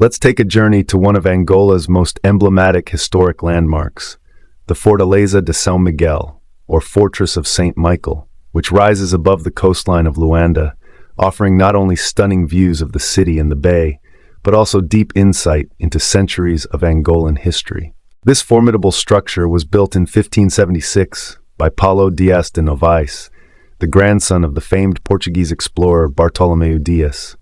Let's take a journey to one of Angola's most emblematic historic landmarks, the Fortaleza de São Miguel, or Fortress of St. Michael, which rises above the coastline of Luanda, offering not only stunning views of the city and the bay, but also deep insight into centuries of Angolan history. This formidable structure was built in 1576 by Paulo Dias de Novais, the grandson of the famed Portuguese explorer Bartolomeu Dias.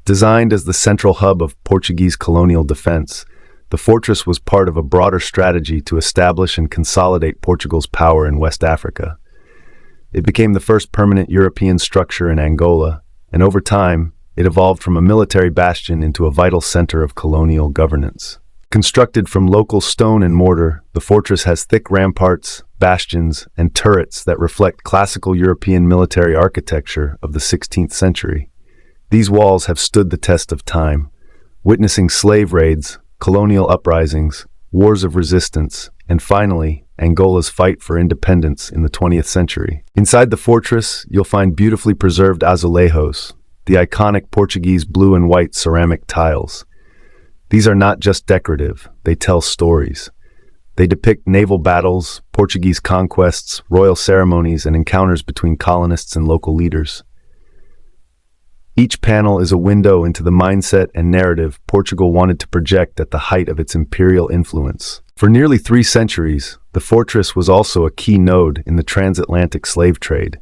Designed as the central hub of Portuguese colonial defense, the fortress was part of a broader strategy to establish and consolidate Portugal's power in West Africa. It became the first permanent European structure in Angola, and over time, it evolved from a military bastion into a vital center of colonial governance. Constructed from local stone and mortar, the fortress has thick ramparts, bastions, and turrets that reflect classical European military architecture of the 16th century. These walls have stood the test of time, witnessing slave raids, colonial uprisings, wars of resistance, and finally, Angola's fight for independence in the 20th century. Inside the fortress, you'll find beautifully preserved azulejos, the iconic Portuguese blue and white ceramic tiles. These are not just decorative, they tell stories. They depict naval battles, Portuguese conquests, royal ceremonies, and encounters between colonists and local leaders. Each panel is a window into the mindset and narrative Portugal wanted to project at the height of its imperial influence. For nearly 3 centuries, the fortress was also a key node in the transatlantic slave trade.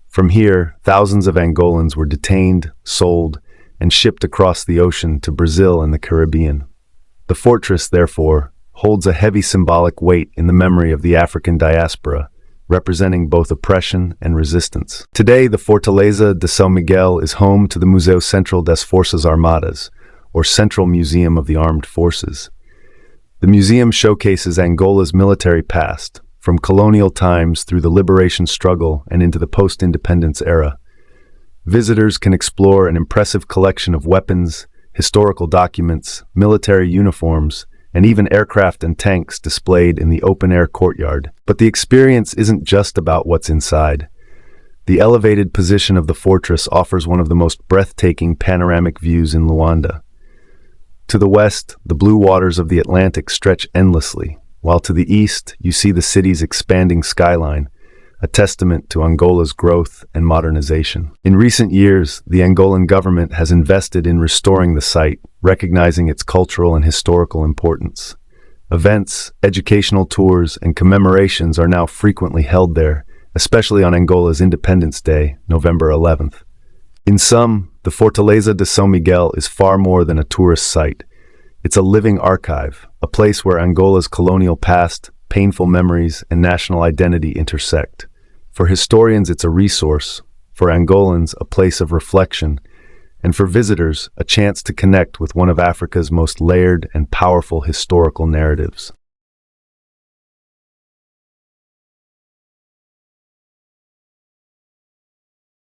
From here, thousands of Angolans were detained, sold, and shipped across the ocean to Brazil and the Caribbean. The fortress, therefore, holds a heavy symbolic weight in the memory of the African diaspora, representing both oppression and resistance. Today, the Fortaleza de São Miguel is home to the Museu Central das Forças Armadas, or Central Museum of the Armed Forces. The museum showcases Angola's military past, from colonial times through the liberation struggle and into the post-independence era. Visitors can explore an impressive collection of weapons, historical documents, military uniforms, and even aircraft and tanks displayed in the open-air courtyard. But the experience isn't just about what's inside. The elevated position of the fortress offers one of the most breathtaking panoramic views in Luanda. To the west, the blue waters of the Atlantic stretch endlessly, while to the east, you see the city's expanding skyline, a testament to Angola's growth and modernization. In recent years, the Angolan government has invested in restoring the site, recognizing its cultural and historical importance. Events, educational tours, and commemorations are now frequently held there, especially on Angola's Independence Day, November 11th. In sum, the Fortaleza de São Miguel is far more than a tourist site. It's a living archive, a place where Angola's colonial past, painful memories, and national identity intersect. For historians, it's a resource, for Angolans, a place of reflection, and for visitors, a chance to connect with one of Africa's most layered and powerful historical narratives.